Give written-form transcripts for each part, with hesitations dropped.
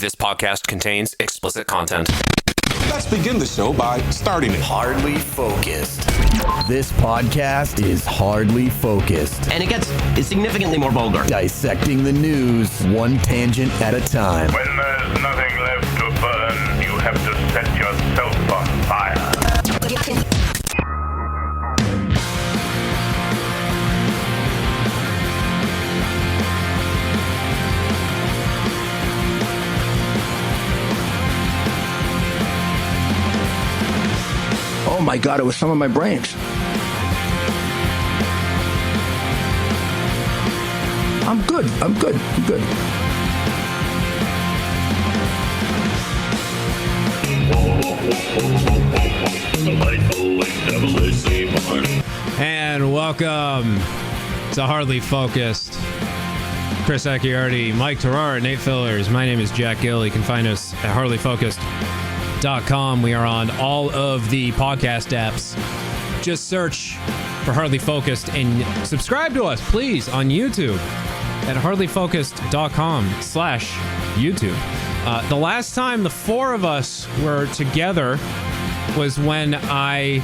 This podcast contains explicit content. Let's begin the show by starting it. Hardly focused. This podcast is hardly focused. And it gets significantly more vulgar. Dissecting the news one tangent at a time. When there's nothing left to burn, you have to set yourself on fire. Oh my God, it was some of my brains. I'm good. And welcome to Hardly Focused. Chris Acciardi, Mike Terrar, Nate Fillers. My name is Jack Gill. You can find us at hardlyfocused.com. We are on all of the podcast apps. Just search for Hardly Focused and subscribe to us, please, on YouTube at hardlyfocused.com/YouTube. The last time the four of us were together was when I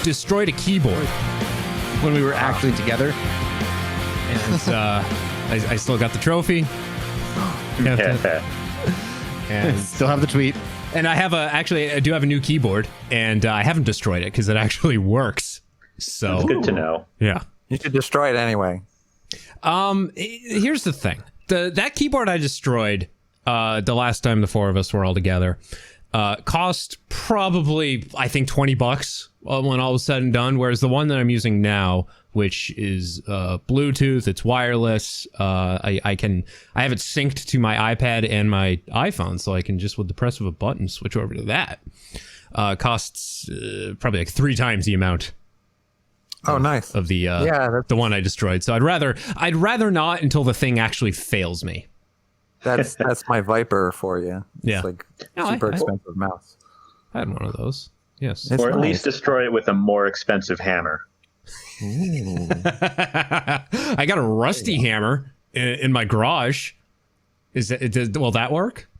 destroyed a keyboard. When we were actually together. And I still got the trophy. And still have the tweet. And I do have a new keyboard, and I haven't destroyed it because it actually works. So that's good to know. Yeah. You should destroy it anyway. Here's the thing. That keyboard I destroyed the last time the four of us were all together cost probably, I think, $20 when all was said and done, whereas the one that I'm using now, which is Bluetooth, it's wireless. I have it synced to my iPad and my iPhone, so I can just with the press of a button switch over to that. Costs probably like 3 times the amount. Oh, nice. Of the the one I destroyed. So I'd rather not until the thing actually fails me. That's my Viper for you. It's Yeah. like super expensive mouse. I had one of those. Yes. It's Or at nice. least destroy it with a more expensive hammer. I got a rusty hammer in my garage. Will that work?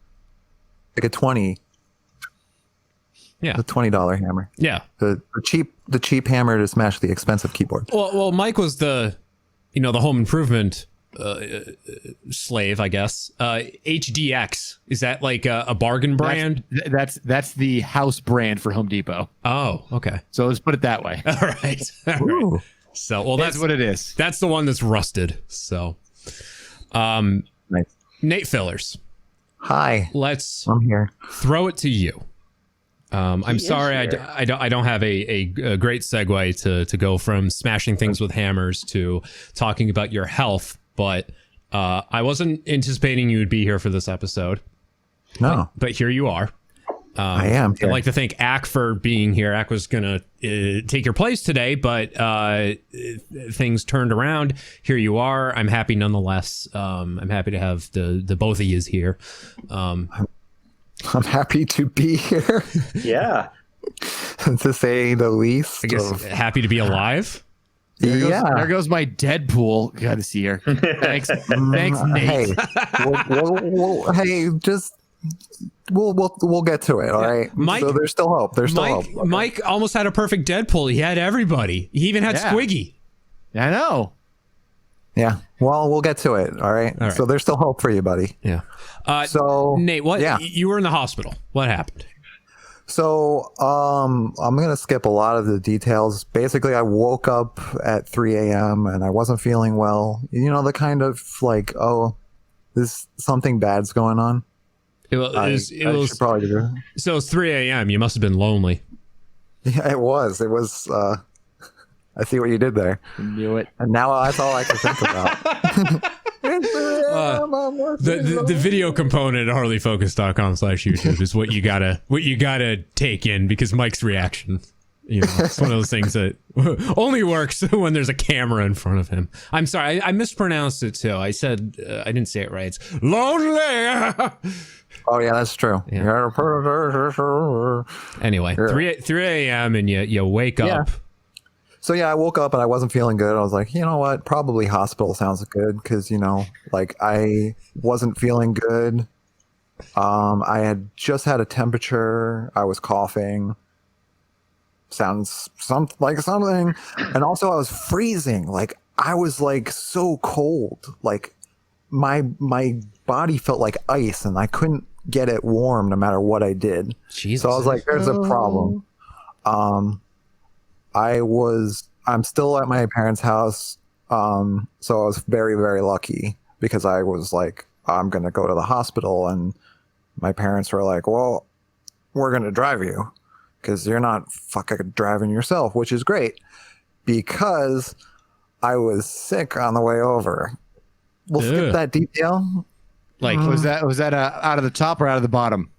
Like a 20. Yeah. The $20 hammer. Yeah. The cheap hammer to smash the expensive keyboard. Well, Mike was the home improvement slave, I guess. HDX, is that like a bargain brand? That's the house brand for Home Depot. Oh, okay. So let's put it that way. All right. So, that's what it is. That's the one that's rusted. So, Nice. Nate Fillers, Hi. I'm here. Throw it to you. I'm sorry, I don't have a great segue to go from smashing things with hammers to talking about your health, but I wasn't anticipating you would be here for this episode. No. But here you are. I am here. I'd like to thank Ack for being here. Ack was going to take your place today, but things turned around. Here you are. I'm happy nonetheless. I'm happy to have the both of yous here. I'm happy to be here. Yeah. To say the least. I guess happy to be alive. There goes my Deadpool. Got to see her. Thanks, Nate. Hey, we'll get to it. All right, Mike. So there's still hope. There's still hope. Okay. Mike almost had a perfect Deadpool. He had everybody. He even had Squiggy. I know. Yeah. Well, we'll get to it. All right. So there's still hope for you, buddy. Yeah. So Nate, what? Yeah. You were in the hospital. What happened? So I'm gonna skip a lot of the details. Basically, I woke up at 3 a.m. and I wasn't feeling well. You know, the kind of like, oh, this something bad's going on. It was should probably do it. So it's 3 a.m. You must have been lonely. Yeah, it was. I see what you did there. Knew it. And now that's all I can think about. The video component at hardlyfocus.com/YouTube is what you gotta take in, because Mike's reaction, it's one of those things that only works when there's a camera in front of him. I'm sorry, I mispronounced it too. I said I didn't say it right. It's lonely. Oh yeah, that's true. Yeah. Anyway, 3 a.m. and you wake up. So yeah, I woke up and I wasn't feeling good. I was like, you know what? Probably hospital sounds good because like I wasn't feeling good. I had just had a temperature. I was coughing. Sounds like something, and also I was freezing. Like I was like so cold. Like my body felt like ice, and I couldn't get it warm no matter what I did. Jesus. So I was like, "There's a problem." I'm still at my parents' house. So I was very, very lucky because I was like, I'm gonna go to the hospital, and my parents were like, well, we're gonna drive you because you're not fucking driving yourself, which is great because I was sick on the way over. We'll skip that detail. Like, was that out of the top or out of the bottom?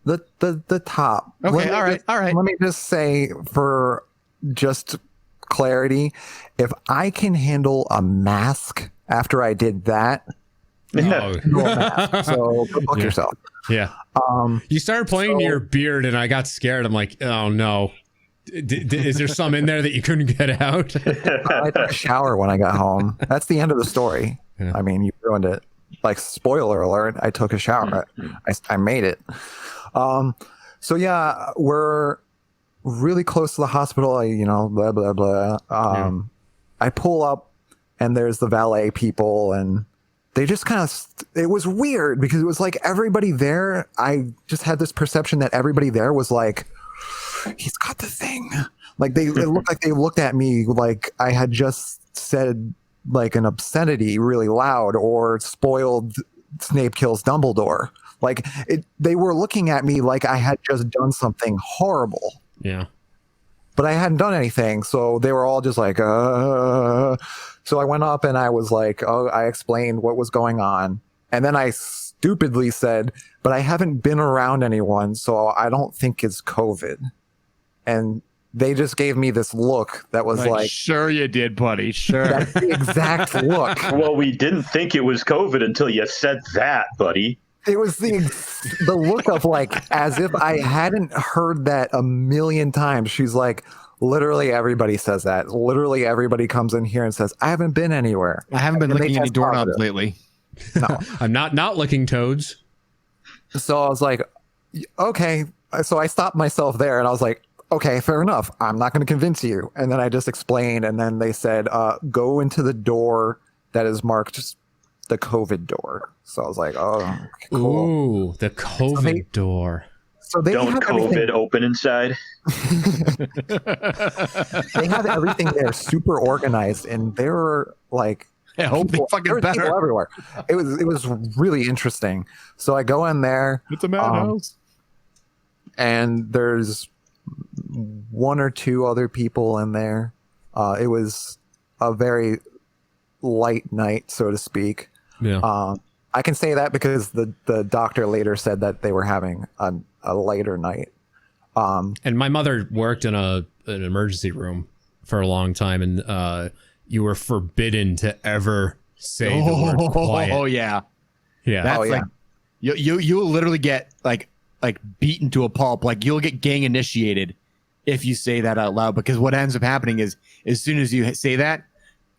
The top. Okay, all right. Let me just say, for just clarity, if I can handle a mask after I did that, oh. so go book yourself. Yeah. You started pointing to your beard, and I got scared. I'm like, oh no. Is there some in there that you couldn't get out? I took a shower when I got home. That's the end of the story. Yeah. I mean, you ruined it. Like, spoiler alert, I took a shower. I made it. So yeah, we're really close to the hospital. Blah blah blah. I pull up, and there's the valet people, and they just kind of. It was weird because it was like everybody there. I just had this perception that everybody there was like, he's got the thing. Like it looked like they looked at me like I had just said like an obscenity really loud or spoiled Snape kills Dumbledore. Like they were looking at me like I had just done something horrible. Yeah. But I hadn't done anything. So they were all just like, So I went up and I was like, I explained what was going on. And then I stupidly said, but I haven't been around anyone, so I don't think it's COVID. And they just gave me this look that was like sure you did, buddy. Sure. That's the exact look. Well, we didn't think it was COVID until you said that, buddy. It was the look of like as if I hadn't heard that a million times. She's like, literally everybody says that. Literally everybody comes in here and says, I haven't been anywhere. I haven't been And licking they any test doorknobs positive. lately. No. I'm not licking toads. So I was like, okay. So I stopped myself there and I was like, okay, fair enough. I'm not going to convince you. And then I just explained. And then they said, go into the door that is marked just the COVID door. So I was like, oh, cool. Ooh, the COVID door. So they Don't have COVID everything, open inside. they have everything there super organized. And they were like, I hope they there fucking were people better. everywhere. It was really interesting. So I go in there. It's a madhouse. And there's one or two other people in there. It was a very light night, so to speak. Yeah. I can say that because the doctor later said that they were having a lighter night. And my mother worked in an emergency room for a long time, and you were forbidden to ever say the word quiet. Oh yeah. Yeah. That's Oh, yeah. like you'll literally get like beaten to a pulp. Like you'll get gang initiated if you say that out loud, because what ends up happening is as soon as you say that,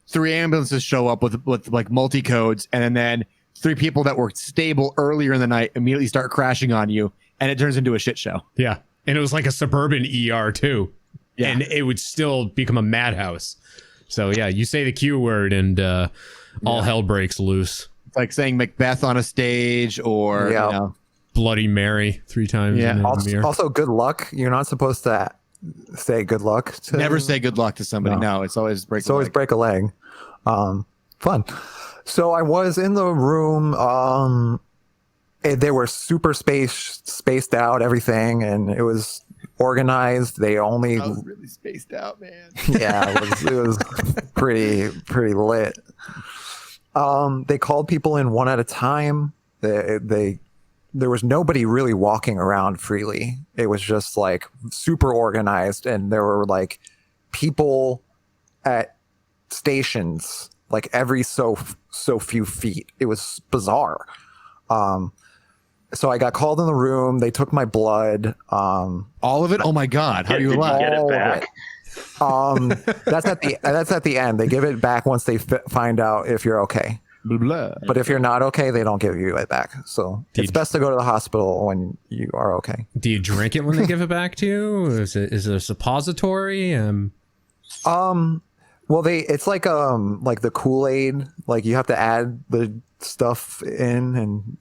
3 ambulances show up with like multi codes, and then 3 people that were stable earlier in the night immediately start crashing on you, and it turns into a shit show. Yeah. And it was like a suburban ER too. Yeah. And it would still become a madhouse. So yeah, you say the Q word and all hell breaks loose. It's like saying Macbeth on a stage, or Yeah. you know, Bloody Mary 3 times Yeah. in the Also, mirror. also, good luck. You're not supposed to say good luck. never say good luck to somebody. No, it's always break. It's always break a leg. Fun. So I was in the room. They were super spaced out, everything, and it was organized. They only, I was really spaced out, man. yeah, it was pretty lit. They called people in one at a time. There was nobody really walking around freely. It was just like super organized, and there were like people at stations like every so few feet. It was bizarre. So I got called in the room. They took my blood. All of it. Oh my god, how are you Did you alive? get it all of back? That's at the end. They give it back once they find out if you're okay. Blah, blah. But if you're not okay, they don't give you it back. So it's best to go to the hospital when you are okay. Do you drink it when they give it back to you? Is it a suppository? Well, it's like the Kool-Aid. Like you have to add the stuff in and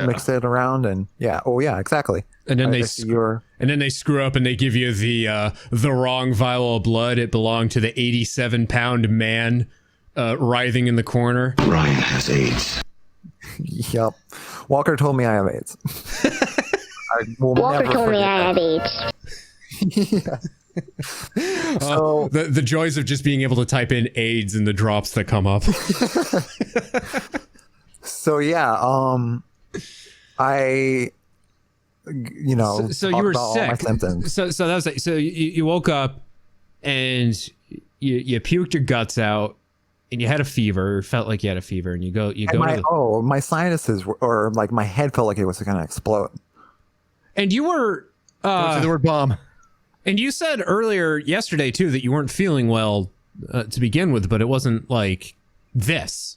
mix it around and exactly. And then they screw up and they give you the wrong vial of blood. It belonged to the 87-pound man writhing in the corner. Ryan has AIDS. Yep. Walker told me I have AIDS. Walker told me I have AIDS. Yeah. So the joys of just being able to type in AIDS and the drops that come up. So yeah, I, so you were sick. all my symptoms. So that was like, so you woke up and you puked your guts out and you had a fever, felt like you had a fever, and you go my sinuses or like my head felt like it was gonna explode. And you were Don't say the word bomb. And you said earlier yesterday too that you weren't feeling well to begin with, but it wasn't like this.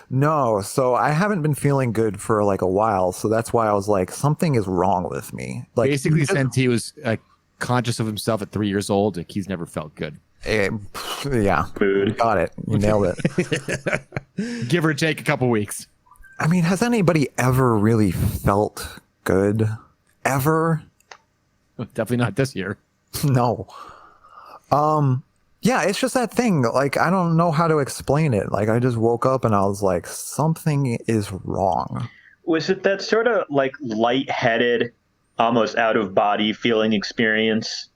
No, so I haven't been feeling good for like a while, so that's why I was like, something is wrong with me. Like Basically, since he was conscious of himself at 3 years old, like, he's never felt good. Yeah, you got it. You nailed it. Give or take a couple weeks. I mean, has anybody ever really felt good? Ever? Definitely not this year. No. Yeah, it's just that thing. Like, I don't know how to explain it. Like, I just woke up and I was like, something is wrong. Was it that sort of like lightheaded, almost out of body feeling experience?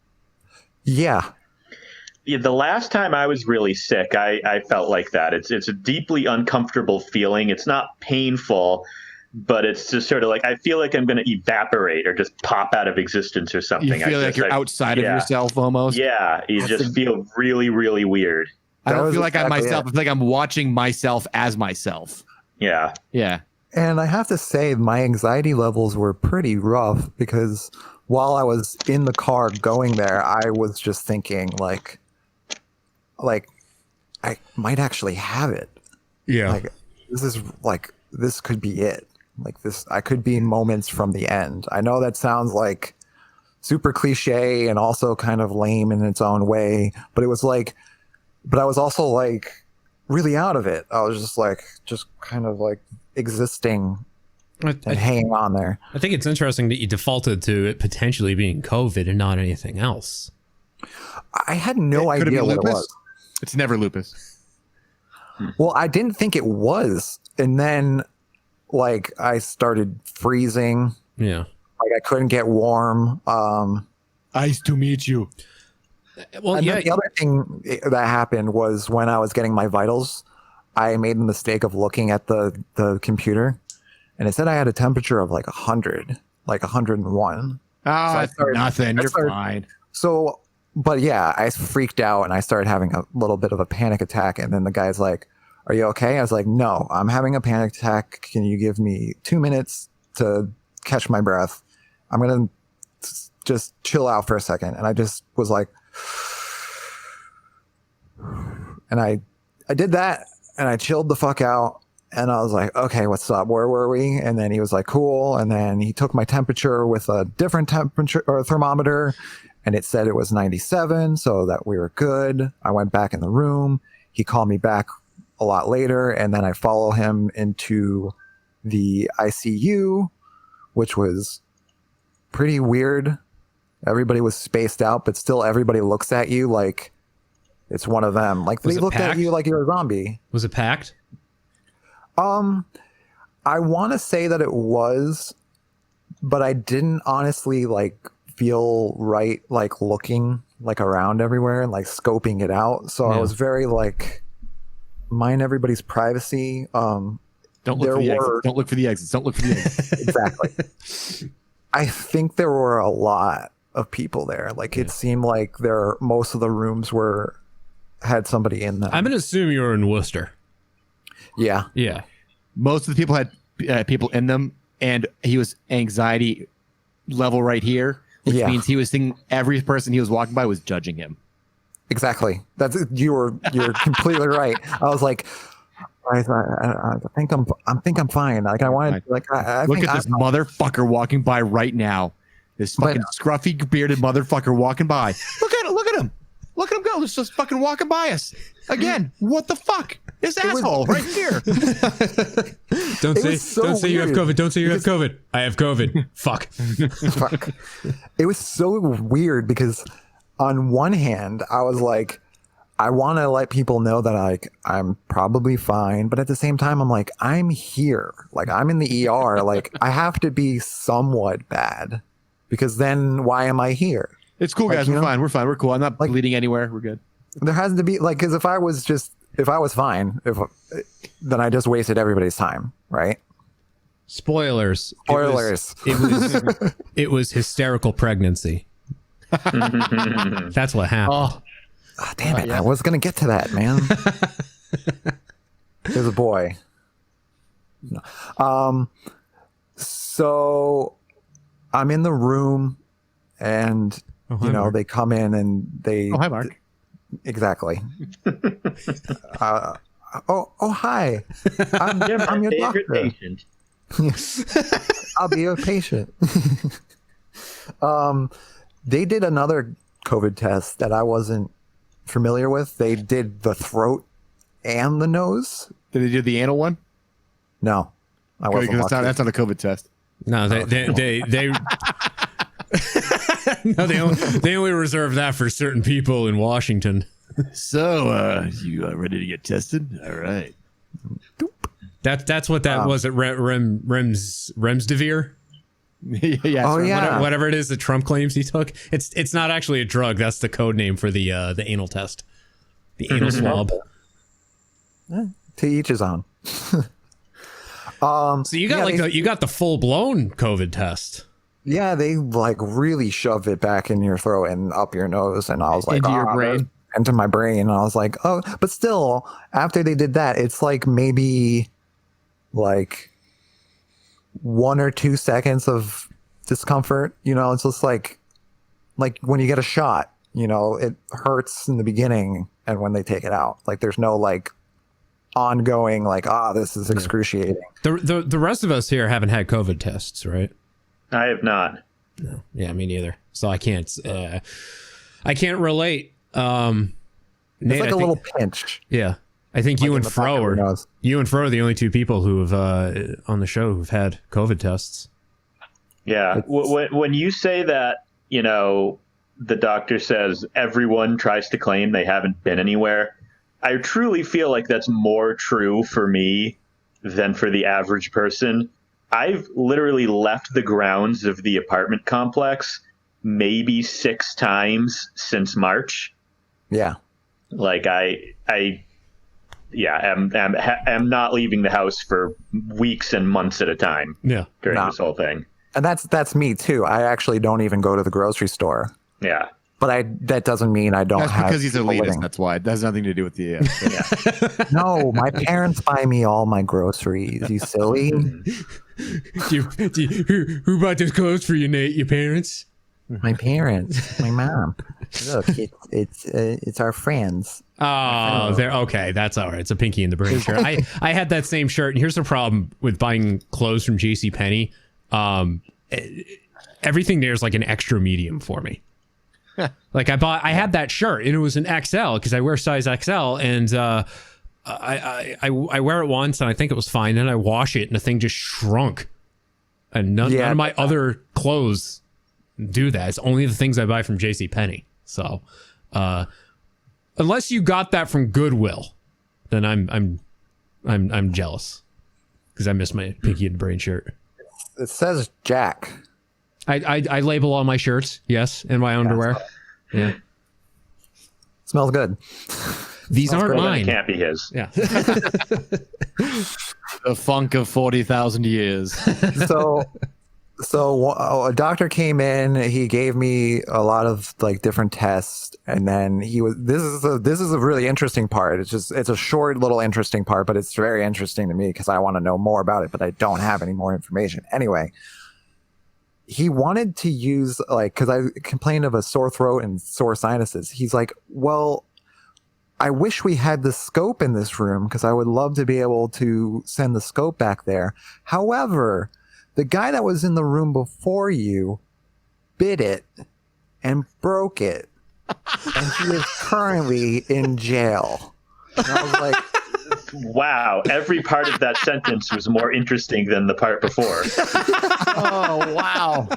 Yeah. Yeah, the last time I was really sick, I felt like that. It's a deeply uncomfortable feeling. It's not painful, but it's just sort of like, I feel like I'm going to evaporate or just pop out of existence or something. You feel like you're outside of yourself almost? Yeah, you just feel really, really weird. I don't feel like I'm myself. I feel like I'm watching myself as myself. Yeah. Yeah. And I have to say, my anxiety levels were pretty rough because while I was in the car going there, I was just thinking like I might actually have it. Yeah. Like this could be it. Like this, I could be in moments from the end. I know that sounds like super cliche and also kind of lame in its own way, but I was also like really out of it. I was just kind of like existing and hanging on there. I think it's interesting that you defaulted to it potentially being COVID and not anything else. I had no idea what it was. It's never lupus. Well, I didn't think it was. And then like I started freezing. Yeah. Like I couldn't get warm. Nice to meet you. Well, and yeah. the other thing that happened was when I was getting my vitals, I made the mistake of looking at the computer and it said I had a temperature of like 100, like 101. Oh, that's nothing. You're fine. So, but yeah, I freaked out and I started having a little bit of a panic attack. And then the guy's like, "Are you okay?" I was like, "No, I'm having a panic attack. Can you give me 2 minutes to catch my breath? I'm going to just chill out for a second." And I just was like, and I did that and I chilled the fuck out. And I was like, "Okay, what's up? Where were we?" And then he was like, "Cool." And then he took my temperature with a different temperature or thermometer and it said it was 97. So that we were good. I went back in the room. He called me back a lot later. And then I follow him into the ICU, which was pretty weird. Everybody was spaced out, but still everybody looks at you like it's one of them. Like they looked at you like you're a zombie. Was it packed? I want to say that it was, but I didn't honestly like feel right, like looking like around everywhere and like scoping it out. So I was very like, mind everybody's privacy. Don't look for the exits. Don't look for the exits. Don't look for the exits. Exactly. I think there were a lot of people there. Like it seemed like most of the rooms had somebody in them. I'm gonna assume you were in Worcester. Yeah. Yeah. Most of the people had people in them, and he was anxiety level right here, which means he was thinking every person he was walking by was judging him. Exactly. You're completely right. I was like, I think I'm fine. Like I wanted, like I Look think at this motherfucker walking by right now. This fucking scruffy bearded motherfucker walking by. Look at him. Look at him go. He's just fucking walking by us again. What the fuck? This asshole right here. Don't say you have COVID. Don't say you have COVID. I have COVID. Fuck. Fuck. It was so weird because on one hand, I was like, I want to let people know that I'm probably fine, but at the same time, I'm like, I'm here. Like I'm in the ER. Like I have to be somewhat bad because then why am I here? It's cool, guys. We're fine. We're fine. We're cool. I'm not bleeding anywhere. We're good. There has to be like, because if I was fine, then I just wasted everybody's time, right? Spoilers. Spoilers. It was hysterical pregnancy. That's what happened. Oh, damn it. I was going to get to that, man. There's a boy. No. So I'm in the room and, they come in and they... Oh, hi, Mark. Exactly. Hi. I'm your doctor. Patient. I'll be your patient. They did another COVID test that I wasn't familiar with. They did the throat and the nose. Did they do the anal one? No, I wasn't. That's not a COVID test. No, they no, they only reserve that for certain people in Washington. So, you are ready to get tested? All right. That's what that was at Remdesivir. Yeah. Whatever it is that Trump claims he took. It's not actually a drug. That's the code name for the anal test, the anal swab. To each his own. So you got you got the full blown COVID test. Yeah, they like really shove it back in your throat and up your nose, and I was like, into your brain, into my brain, and I was like, oh, but still, after they did that, it's like maybe like 1 or 2 seconds of discomfort. It's just like when you get a shot, it hurts in the beginning, and when they take it out, like there's no like ongoing like this is excruciating. The rest of us here haven't had COVID tests, right? I have not. No. Yeah, me neither. So I can't relate. It's Nate, like a little pinch. Yeah. I think you and Fro are the only two people who have on the show who've had COVID tests. Yeah. When you say that, the doctor says everyone tries to claim they haven't been anywhere, I truly feel like that's more true for me than for the average person. I've literally left the grounds of the apartment complex maybe 6 times since March. Yeah. Like I'm not leaving the house for weeks and months at a time. Yeah. During this whole thing. And that's me too. I actually don't even go to the grocery store. Yeah. But that doesn't mean I don't have. That's because he's elitist. living. That's why. It has nothing to do with the. No, my parents buy me all my groceries. You silly. Who bought those clothes for you, Nate? Your parents? My parents. My mom. Look, it's our friends. Oh, they're okay. That's all right. It's a Pinky in the Brain shirt. I had that same shirt, and here's the problem with buying clothes from JCPenney. Everything there is like an extra medium for me. Like I had that shirt and it was an XL because I wear size XL, and I wear it once and I think it was fine. Then I wash it and the thing just shrunk. And none of my other clothes do that. It's only the things I buy from JCPenney. So unless you got that from Goodwill, then I'm jealous because I miss my Pinky in the Brain shirt. It says Jack. I label all my shirts, yes, and my underwear. Yeah. Smells good. These aren't Well, mine. it can't be his. Yeah. The funk of 40,000 years. So a doctor came in. He gave me a lot of like different tests, and then this is a really interesting part. It's a short little interesting part, but it's very interesting to me because I want to know more about it, but I don't have any more information. Anyway, he wanted to use, like, because I complained of a sore throat and sore sinuses. He's like, well, I wish we had the scope in this room because I would love to be able to send the scope back there. However, the guy that was in the room before you bit it and broke it. And he is currently in jail. And I was like, Wow, every part of that sentence was more interesting than the part before. Oh wow!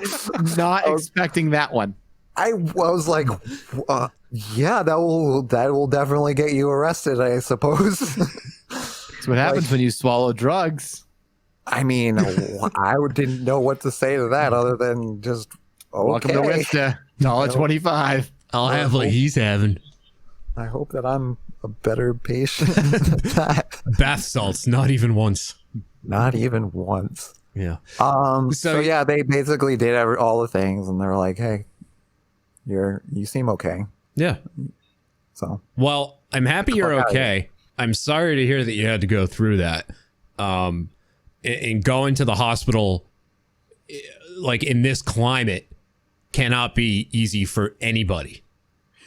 Not expecting that one. I was like, yeah, that will definitely get you arrested, I suppose. That's what happens when you swallow drugs. I mean, didn't know what to say to that other than just okay. Welcome to Wista. $1.25. I'll have what he's having. I hope that I'm a better patient than that. Bath salts, not even once. Not even once. Yeah. So yeah, they basically did all the things, and they're like, "Hey, you seem okay." Yeah. So. Well, I'm happy you're okay. I'm sorry to hear that you had to go through that. And going to the hospital, like in this climate, cannot be easy for anybody.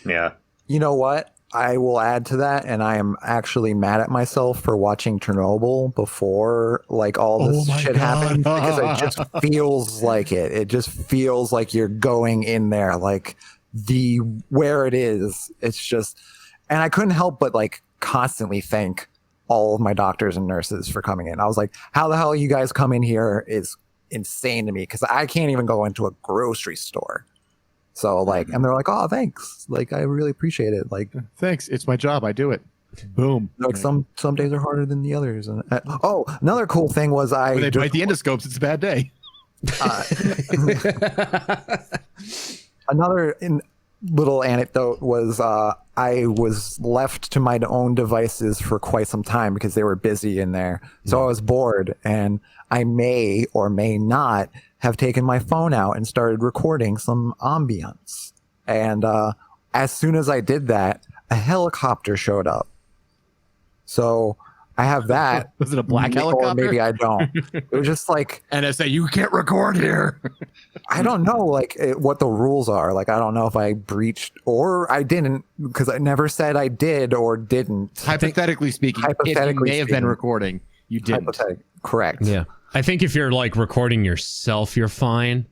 Yeah. You know what? I will add to that, and I am actually mad at myself for watching Chernobyl before like all this shit happened, because it just feels like it. It just feels like you're going in there, like where it is. It's just, and I couldn't help but like constantly thank all of my doctors and nurses for coming in. I was like, how the hell you guys come in here is insane to me, because I can't even go into a grocery store. So like, and they're like, oh, thanks. Like, I really appreciate it. Like, thanks. It's my job. I do it. Boom. Like some days are harder than the others. And another cool thing was when they bite the endoscopes, it's a bad day. Another little anecdote was I was left to my own devices for quite some time because they were busy in there. So I was bored, and I may or may not have taken my phone out and started recording some ambience. And as soon as I did that, a helicopter showed up. So I have that. Was it a black helicopter? Or maybe I don't. It was just like NSA, you can't record here. I don't know what the rules are. Like, I don't know if I breached or I didn't, because I never said I did or didn't. Hypothetically speaking, if you may have been recording, you didn't. Correct. Yeah. I think if you're like recording yourself, you're fine.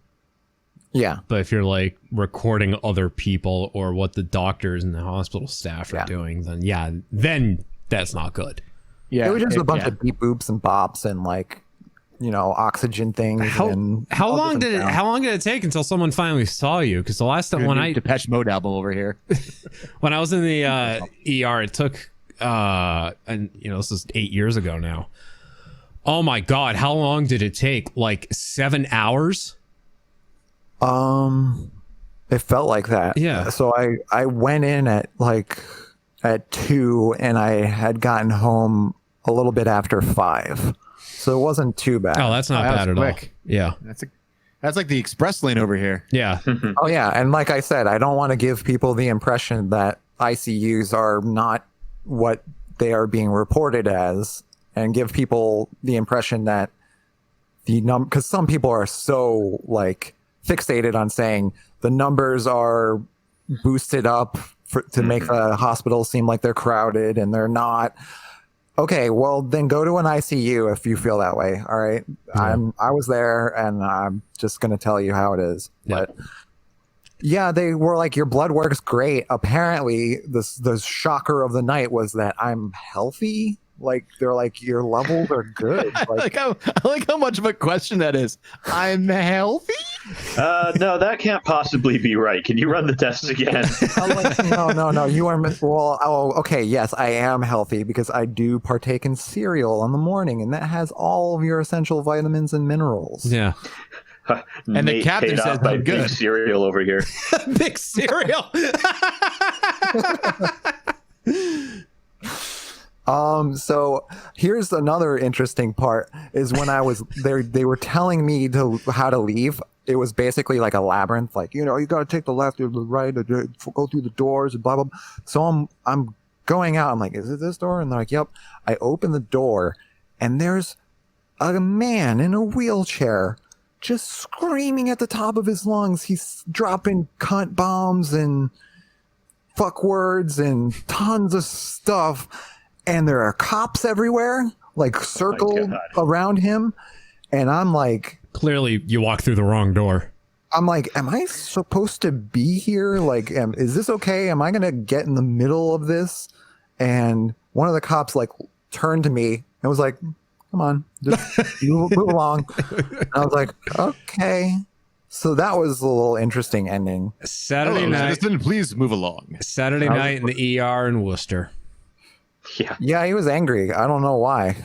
Yeah. But if you're like recording other people or what the doctors and the hospital staff are doing, then that's not good. Yeah. It was just a bunch of beep boops and bops and like, oxygen things. How long did it take until someone finally saw you? Because the last time when Depeche Mode album over here, when I was in the ER, it took and this is 8 years ago now. Oh my God, how long did it take? Like 7 hours? It felt like that. Yeah. So I went in at 2, and I had gotten home a little bit after 5. So it wasn't too bad. Oh, that's not bad at all. Yeah. That's like the express lane over here. Yeah. Oh yeah, and like I said, I don't want to give people the impression that ICUs are not what they are being reported as, and give people the impression that because some people are so like fixated on saying the numbers are boosted up to make the hospital seem like they're crowded, and they're not. Okay, well then go to an ICU if you feel that way. All right, yeah. I was there, and I'm just gonna tell you how it is. Yeah. But yeah, they were like, your blood work's great. Apparently, the shocker of the night was that I'm healthy. Like, they're like, your levels are good. I like how much of a question that is. I'm healthy? No, that can't possibly be right. Can you run the tests again? I'm like, no. You are okay. Yes, I am healthy because I do partake in cereal in the morning, and that has all of your essential vitamins and minerals. Yeah. And the captain says I'm good. Big cereal over here. Big cereal. So here's another interesting part is when I was there, they were telling me how to leave. It was basically like a labyrinth, like, you got to take the left or the right, or go through the doors and blah, blah, blah. So I'm going out. I'm like, is it this door? And they're like, yep. I open the door, and there's a man in a wheelchair just screaming at the top of his lungs. He's dropping cunt bombs and fuck words and tons of stuff. And there are cops everywhere, like circled around him. And I'm like, clearly you walked through the wrong door. I'm like, am I supposed to be here? Like, is this okay? Am I going to get in the middle of this? And one of the cops like turned to me and was like, come on, just move along. And I was like, okay. So that was a little interesting ending. Saturday night. Citizen, please move along. Saturday night in the ER in Worcester. Yeah, he was angry. I don't know why.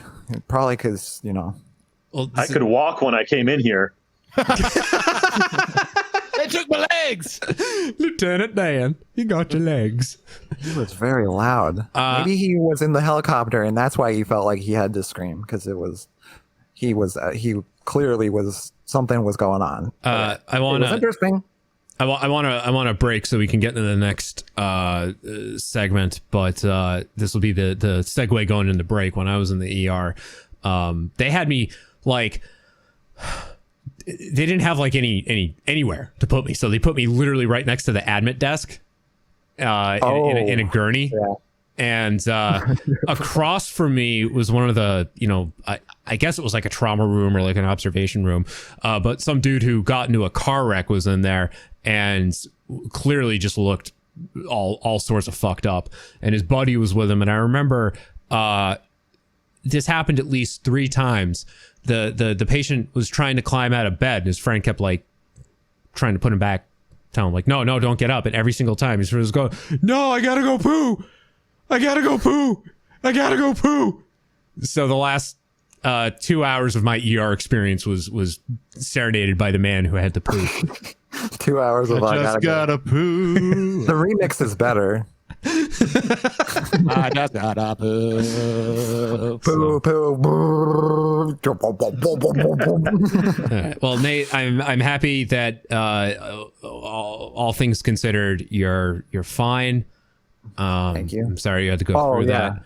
Probably because, Well, I could walk when I came in here. They took my legs. Lieutenant Dan, you got your legs. he was very loud. Maybe he was in the helicopter and that's why he felt like he had to scream, because he clearly was, something was going on. I want to. Interesting. I want to break so we can get into the next segment, but this will be the segue going into break. When I was in the ER, they had me like, they didn't have like anywhere to put me, so they put me literally right next to the admit desk, in a gurney. Yeah. And across from me was one of the, I guess it was like a trauma room or like an observation room. But some dude who got into a car wreck was in there and clearly just looked all sorts of fucked up. And his buddy was with him. And I remember this happened at least 3 times. The patient was trying to climb out of bed and his friend kept like trying to put him back, telling him like, no, don't get up. And every single time he was going, no, I gotta go poo. I gotta go poo. I gotta go poo. So the last 2 hours of my ER experience was serenaded by the man who had to poo. 2 hours of I just gotta poo. The remix is better. I just gotta poo. Poo, poo, boo. Well, Nate, I'm happy that all things considered, you're fine. Thank you. I'm sorry you had to go through that.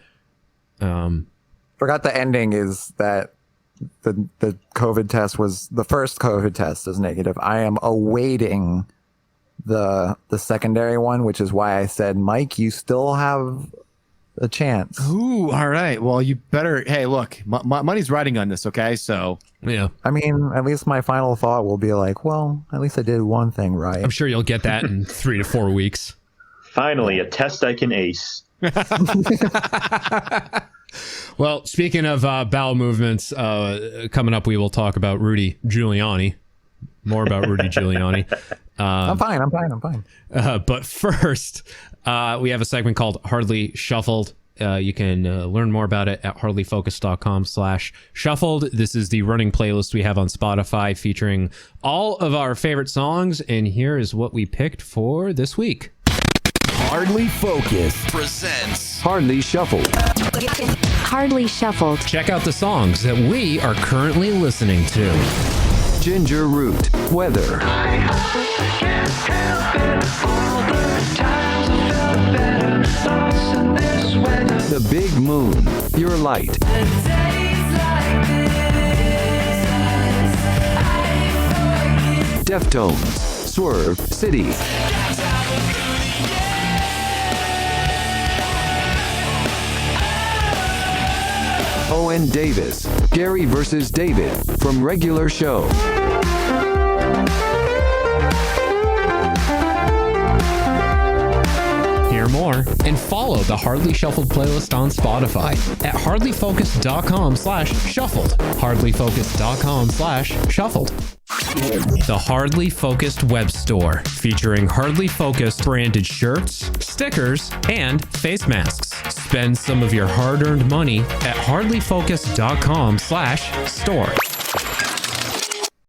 Forgot the ending is that the COVID test was, the first COVID test is negative. I am awaiting the secondary one, which is why I said, Mike, you still have a chance. Ooh, all right. Well, you better. Hey, look, my money's riding on this. Okay, so yeah. I mean, at least my final thought will be like, well, at least I did one thing right. I'm sure you'll get that in 3 to 4 weeks. Finally, a test I can ace. Well, speaking of bowel movements, coming up, we will talk about Rudy Giuliani. More about Rudy Giuliani. I'm fine. But first, we have a segment called Hardly Shuffled. You can learn more about it at hardlyfocus.com/shuffled. This is the running playlist we have on Spotify featuring all of our favorite songs. And here is what we picked for this week. Hardly Focused Presents Hardly Shuffled. Hardly Shuffled. Check out the songs that we are currently listening to. Ginger Root. Weather. The Big Moon. Your Light. Deftones. Swerve City. Owen Davis, Gary versus David from Regular Show. Hear more and follow the Hardly Shuffled playlist on Spotify at hardlyfocus.com/shuffled. hardlyfocus.com/shuffled. The Hardly Focused web store, featuring Hardly Focused branded shirts, stickers, and face masks. Spend some of your hard-earned money at hardlyfocus.com/store.